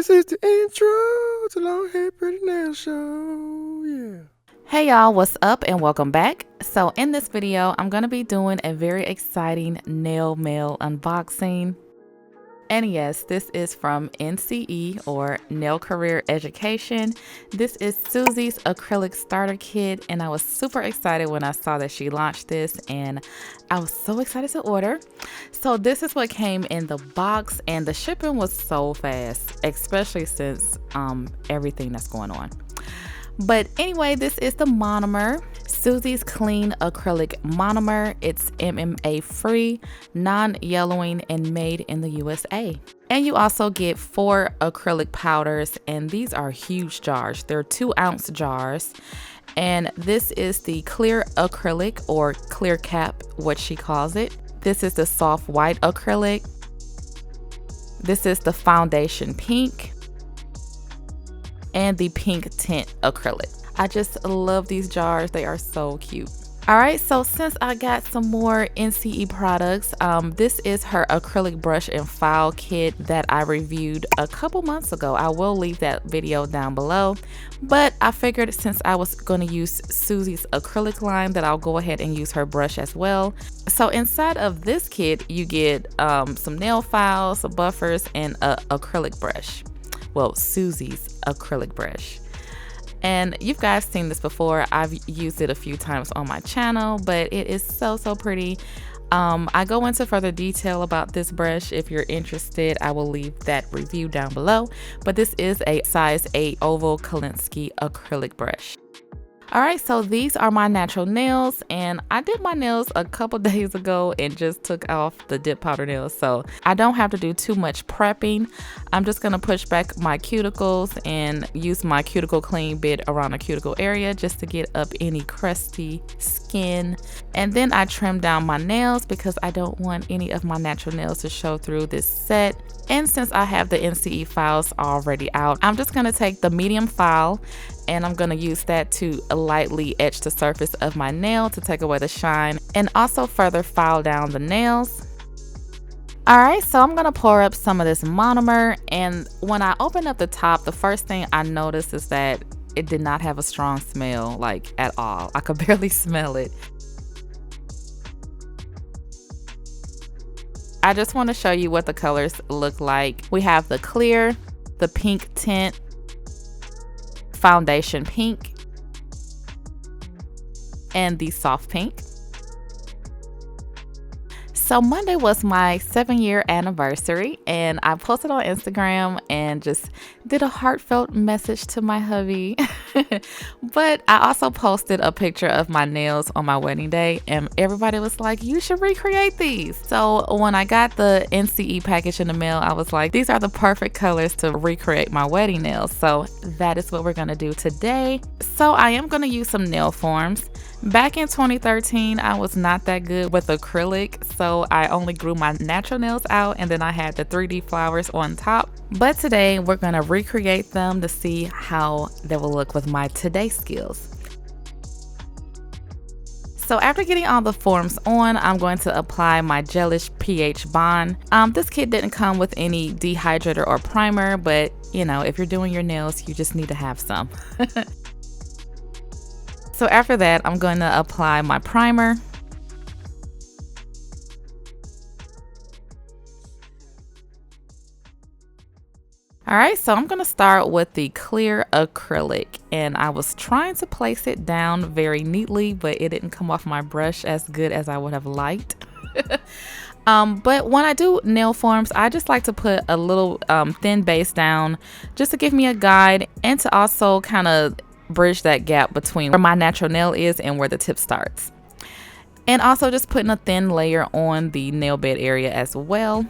This is the intro to Long Hair Pretty Nail Show. Yeah. Hey y'all, what's up and welcome back. So in this video, I'm going to be doing a very exciting nail mail unboxing. And yes, this is from NCE or Nail Career Education. This is Suzie's acrylic starter kit, and I was super excited when I saw that she launched this, and I was so excited to order. So this is what came in the box, and the shipping was so fast, especially since everything that's going on. But anyway, this is the monomer, Suzie's Clean Acrylic Monomer. It's MMA free, non-yellowing, and made in the USA. And you also get 4 acrylic powders, and these are huge jars. They're 2-ounce jars. And this is the clear acrylic, or clear cap, what she calls it. This is the soft white acrylic. This is the foundation pink. And the pink tint acrylic. I just love these jars. They are so cute. All right, so since I got some more NCE products, this is her acrylic brush and file kit that I reviewed a couple months ago. I will leave that video down below, but I figured since I was going to use Suzie's acrylic line that I'll go ahead and use her brush as well. So inside of this kit, you get some nail files, some buffers, and an acrylic brush. Well, Suzie's acrylic brush. And you guys seen this before. I've used it a few times on my channel, but it is so pretty. I go into further detail about this brush. If you're interested, I will leave that review down below. But this is a size 8 oval Kolinsky acrylic brush. All right, so these are my natural nails, and I did my nails a couple days ago and just took off the dip powder nails, so I don't have to do too much prepping. I'm just gonna push back my cuticles and use my cuticle clean bit around the cuticle area just to get up any crusty skin. And then I trim down my nails because I don't want any of my natural nails to show through this set. And since I have the NCE files already out, I'm just gonna take the medium file and I'm gonna use that to lightly etch the surface of my nail to take away the shine and also further file down the nails. All right, so I'm gonna pour up some of this monomer, and when I open up the top, the first thing I noticed is that it did not have a strong smell, like at all. I could barely smell it. I just want to show you what the colors look like. We have the clear, the pink tint, foundation pink, and the soft pink. So Monday was my 7-year anniversary, and I posted on Instagram and just did a heartfelt message to my hubby. But I also posted a picture of my nails on my wedding day, and everybody was like, you should recreate these. So when I got the NCE package in the mail, I was like, these are the perfect colors to recreate my wedding nails. So that is what we're gonna do today. So I am gonna use some nail forms. Back in 2013, I was not that good with acrylic, so I only grew my natural nails out and then I had the 3D flowers on top. But today we're gonna recreate them to see how they will look with my today skills. So after getting all the forms on, I'm going to apply my gelish pH bond. This kit didn't come with any dehydrator or primer, but you know, if you're doing your nails, you just need to have some. So after that, I'm going to apply my primer. All right, so I'm going to start with the clear acrylic, and I was trying to place it down very neatly, but it didn't come off my brush as good as I would have liked. But when I do nail forms, I just like to put a little thin base down just to give me a guide and to also kind of bridge that gap between where my natural nail is and where the tip starts. And also just putting a thin layer on the nail bed area as well.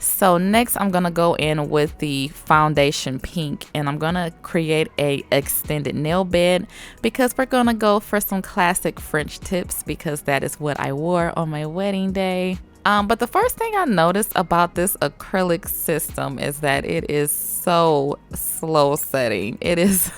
So next I'm gonna go in with the foundation pink, and I'm gonna create a extended nail bed because we're gonna go for some classic French tips because that is what I wore on my wedding day. But the first thing I noticed about this acrylic system is that it is so slow setting. It is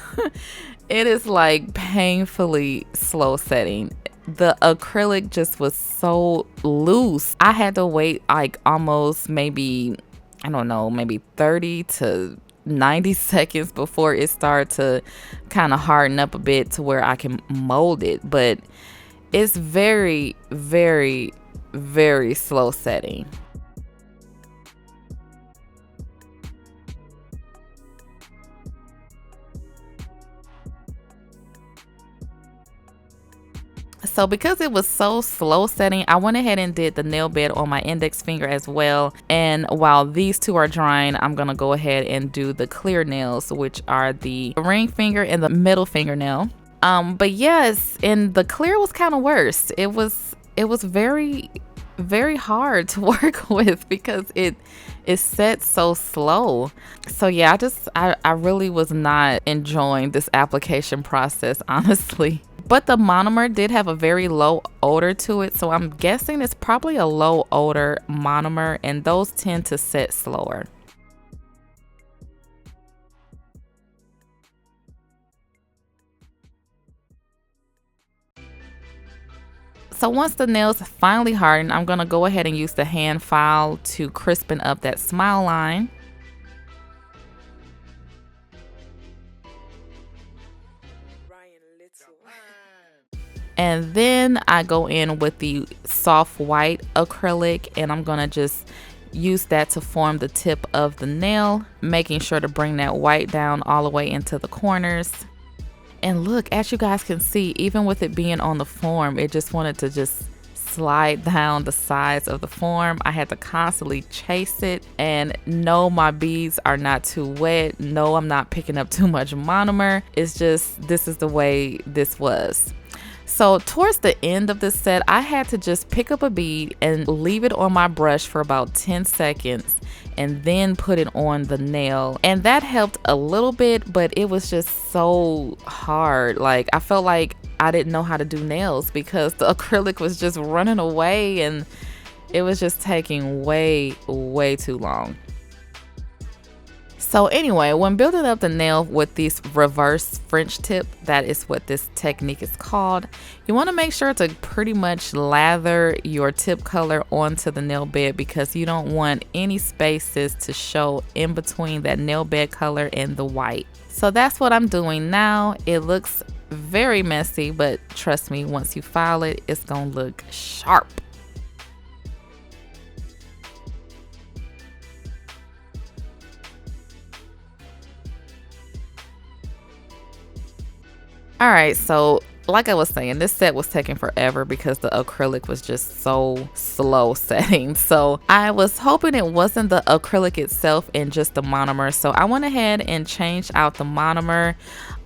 It is like painfully slow setting. The acrylic just was so loose. I had to wait like almost maybe, I don't know, maybe 30 to 90 seconds before it started to kind of harden up a bit to where I can mold it. But it's very, very, very slow setting. So because it was so slow setting, I went ahead and did the nail bed on my index finger as well. And while these two are drying, I'm going to go ahead and do the clear nails, which are the ring finger and the middle fingernail. But yes, and the clear was kind of worse. It was very, very hard to work with because it is set so slow. So yeah, I really was not enjoying this application process, honestly. But the monomer did have a very low odor to it, so I'm guessing it's probably a low odor monomer, and those tend to set slower. So once the nails finally harden, I'm going to go ahead and use the hand file to crispen up that smile line. And then I go in with the soft white acrylic, and I'm going to just use that to form the tip of the nail, making sure to bring that white down all the way into the corners. And look, as you guys can see, even with it being on the form, it just wanted to just slide down the sides of the form. I had to constantly chase it, and no, my beads are not too wet. No, I'm not picking up too much monomer. It's just, this is the way this was. So towards the end of the set, I had to just pick up a bead and leave it on my brush for about 10 seconds and then put it on the nail. And that helped a little bit, but it was just so hard. Like, I felt like I didn't know how to do nails because the acrylic was just running away and it was just taking way, way too long. So anyway, when building up the nail with this reverse French tip, that is what this technique is called, you want to make sure to pretty much lather your tip color onto the nail bed because you don't want any spaces to show in between that nail bed color and the white. So that's what I'm doing now. It looks very messy, but trust me, once you file it, it's gonna look sharp. All right, so like I was saying, this set was taking forever because the acrylic was just so slow setting. So I was hoping it wasn't the acrylic itself and just the monomer. So I went ahead and changed out the monomer.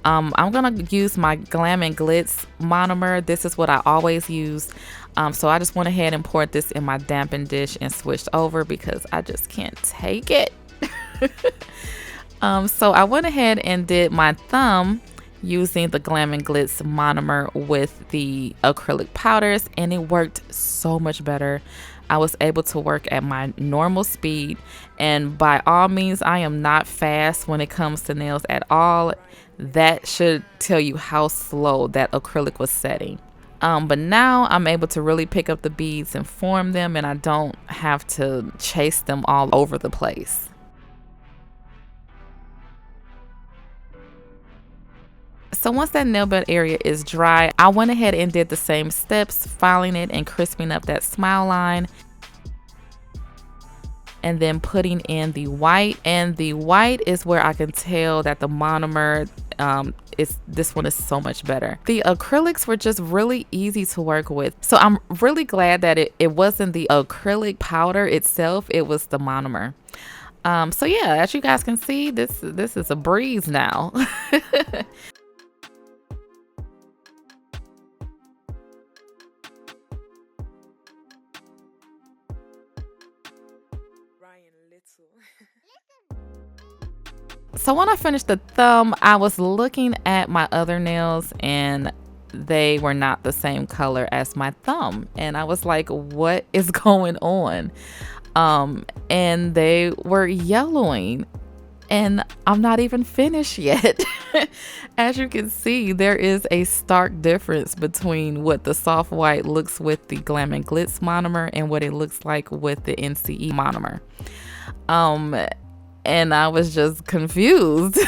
I'm gonna use my Glam and Glitz monomer. This is what I always use. So I just went ahead and poured this in my dampened dish and switched over because I just can't take it. So I went ahead and did my thumb using the Glam and Glitz monomer with the acrylic powders, and it worked so much better. I was able to work at my normal speed, and by all means, I am not fast when it comes to nails at all. That should tell you how slow that acrylic was setting. But now I'm able to really pick up the beads and form them, and I don't have to chase them all over the place. So once that nail bed area is dry, I went ahead and did the same steps, filing it and crisping up that smile line. And then putting in the white. And the white is where I can tell that the monomer, this one is so much better. The acrylics were just really easy to work with. So I'm really glad that it wasn't the acrylic powder itself, it was the monomer. So yeah, as you guys can see, this is a breeze now. So when I finished the thumb, I was looking at my other nails and they were not the same color as my thumb. And I was like, what is going on? And they were yellowing. And I'm not even finished yet. As you can see, there is a stark difference between what the soft white looks with the Glam and Glitz monomer and what it looks like with the NCE monomer. And I was just confused.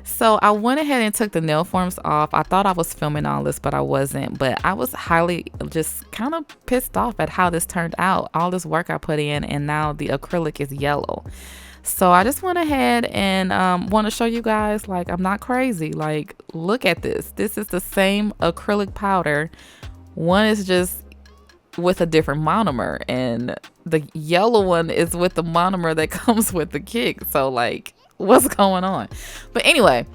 So I went ahead and took the nail forms off. I thought I was filming all this, but I wasn't. But I was highly just kind of pissed off at how this turned out. All this work I put in, and now the acrylic is yellow. So I just went ahead and want to show you guys, like, I'm not crazy. Like, look at this. This is the same acrylic powder. One is just with a different monomer, and the yellow one is with the monomer that comes with the kick. So, like, what's going on? But anyway,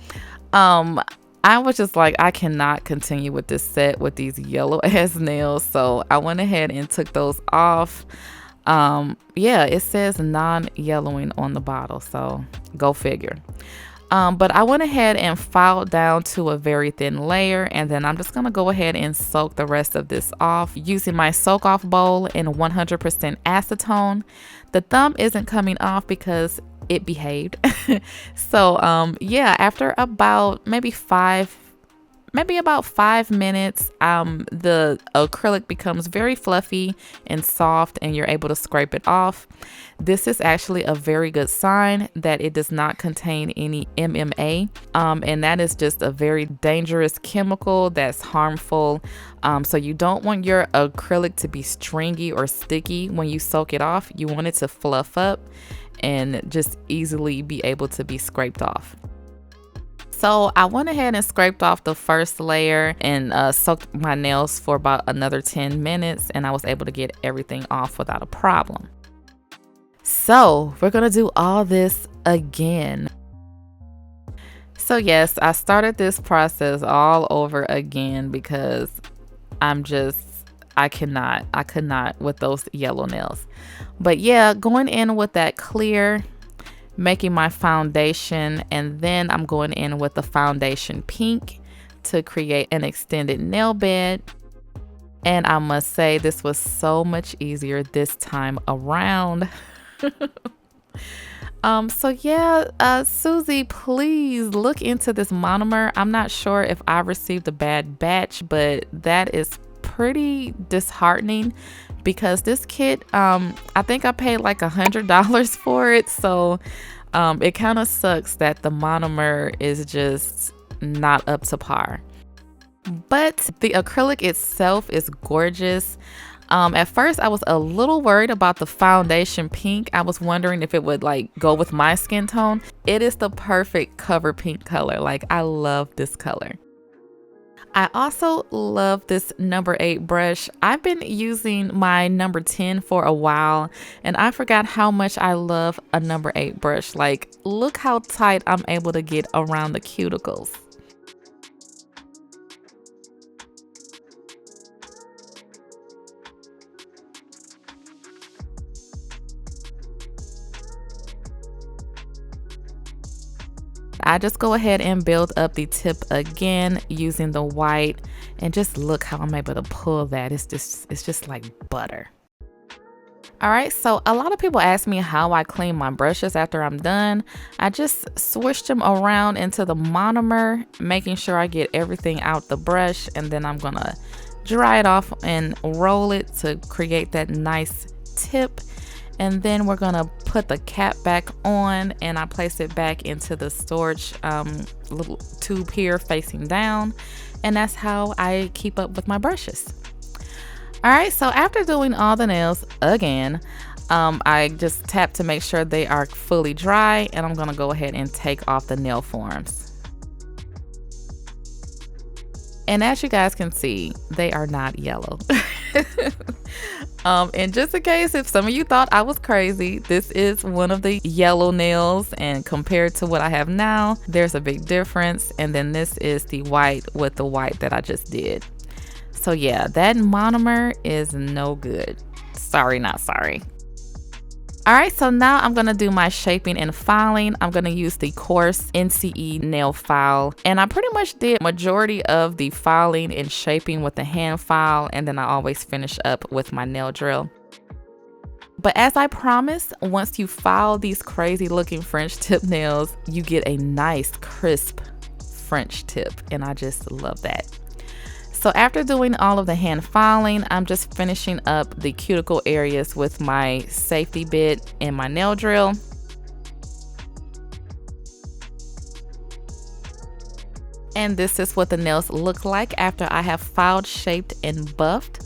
I was just like, I cannot continue with this set with these yellow ass nails. So I went ahead and took those off. Yeah, it says non-yellowing on the bottle, so go figure. But I went ahead and filed down to a very thin layer, and then I'm just gonna go ahead and soak the rest of this off using my soak off bowl in 100% acetone. The thumb isn't coming off because it behaved. So yeah, after about maybe about 5 minutes, the acrylic becomes very fluffy and soft, and you're able to scrape it off. This is actually a very good sign that it does not contain any MMA, and that is just a very dangerous chemical that's harmful. So you don't want your acrylic to be stringy or sticky when you soak it off. You want it to fluff up and just easily be able to be scraped off. So I went ahead and scraped off the first layer and soaked my nails for about another 10 minutes, and I was able to get everything off without a problem. So we're gonna do all this again. So yes, I started this process all over again because I could not with those yellow nails. But yeah, going in with that clear, making my foundation, and then I'm going in with the foundation pink to create an extended nail bed. And I must say, this was so much easier this time around. So yeah, Suzie, please look into this monomer. I'm not sure if I received a bad batch, but that is pretty disheartening because this kit, I think I paid like $100 for it. So it kind of sucks that the monomer is just not up to par. But the acrylic itself is gorgeous. At first I was a little worried about the foundation pink. I was wondering if it would like go with my skin tone. It is the perfect cover pink color. Like, I love this color. I also love this number 8 brush. I've been using my number 10 for a while, and I forgot how much I love a number 8 brush. Like, look how tight I'm able to get around the cuticles. I just go ahead and build up the tip again using the white, and just look how I'm able to pull that. It's just like butter. All right, so a lot of people ask me how I clean my brushes after I'm done. I just swish them around into the monomer, making sure I get everything out the brush, and then I'm gonna dry it off and roll it to create that nice tip. And then we're gonna put the cap back on, and I place it back into the storage little tube here facing down. And that's how I keep up with my brushes. All right, so after doing all the nails again, I just tap to make sure they are fully dry, and I'm gonna go ahead and take off the nail forms. And as you guys can see, they are not yellow. And just in case if some of you thought I was crazy, this is one of the yellow nails, and compared to what I have now, there's a big difference. And then this is the white with the white that I just did. So yeah, that monomer is no good. Sorry, not sorry. All right, so now I'm gonna do my shaping and filing. I'm gonna use the coarse NCE nail file, and I pretty much did majority of the filing and shaping with the hand file, and then I always finish up with my nail drill. But as I promised, once you file these crazy looking French tip nails, you get a nice crisp French tip, and I just love that. So after doing all of the hand filing, I'm just finishing up the cuticle areas with my safety bit and my nail drill. And this is what the nails look like after I have filed, shaped, and buffed.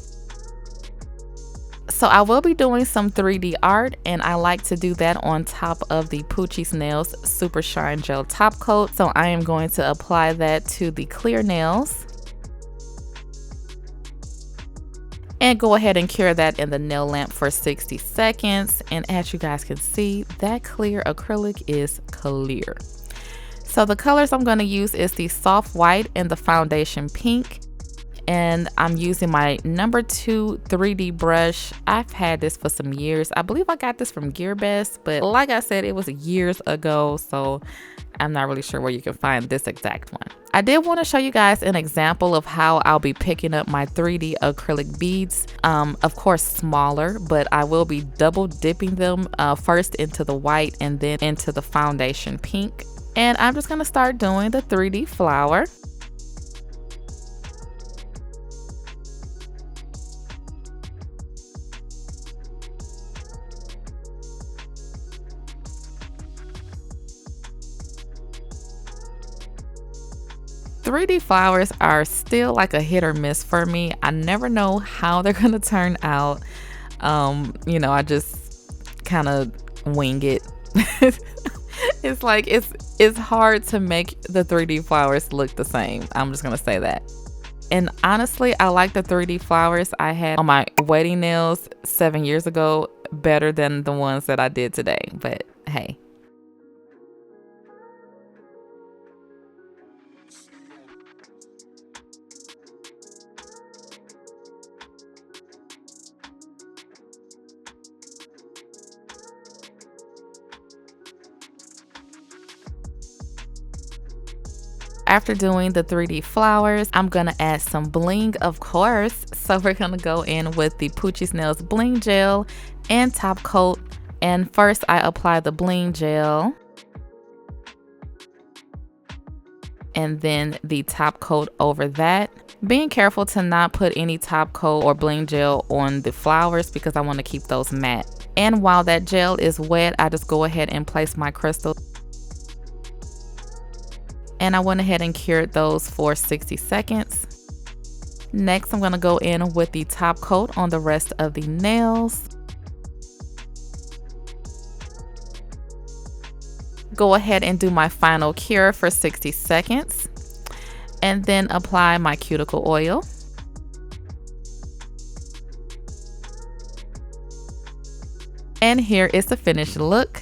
So I will be doing some 3D art, and I like to do that on top of the Poochie's Nails Super Shine Gel Top Coat. So I am going to apply that to the clear nails. And go ahead and cure that in the nail lamp for 60 seconds. And as you guys can see, that clear acrylic is clear. So the colors I'm going to use is the soft white and the foundation pink. And I'm using my number 2 3D brush. I've had this for some years. I believe I got this from GearBest, but like I said, it was years ago, so I'm not really sure where you can find this exact one. I did want to show you guys an example of how I'll be picking up my 3D acrylic beads. Of course, smaller, but I will be double dipping them first into the white and then into the foundation pink. And I'm just going to start doing the 3D flower. .3D flowers are still like a hit or miss for me. I never know how they're gonna turn out. You know, I just kind of wing it. It's like it's hard to make the 3D flowers look the same. I'm just gonna say that. And honestly, I like the 3D flowers I had on my wedding nails 7 years ago better than the ones that I did today. But hey. After doing the 3D flowers, I'm gonna add some bling, of course. So we're gonna go in with the Poochie's Nails bling gel and top coat. And first I apply the bling gel. And then the top coat over that. Being careful to not put any top coat or bling gel on the flowers because I want to keep those matte. And while that gel is wet, I just go ahead and place my crystal. And I went ahead and cured those for 60 seconds. Next, I'm going to go in with the top coat on the rest of the nails. Go ahead and do my final cure for 60 seconds. And then apply my cuticle oil. And here is the finished look.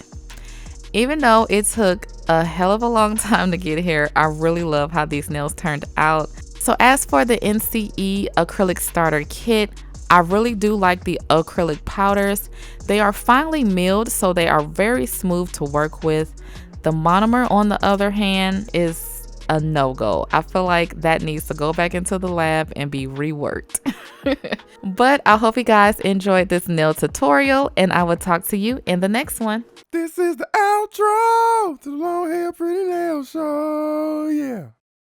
Even though it took a hell of a long time to get here, I really love how these nails turned out. So as for the NCE acrylic starter kit, I really do like the acrylic powders. They are finely milled, so they are very smooth to work with. The monomer, on the other hand, is a no-go. I feel like that needs to go back into the lab and be reworked. But I hope you guys enjoyed this nail tutorial, and I will talk to you in the next one. This is the outro to the Long Hair Pretty Nail Show. Yeah.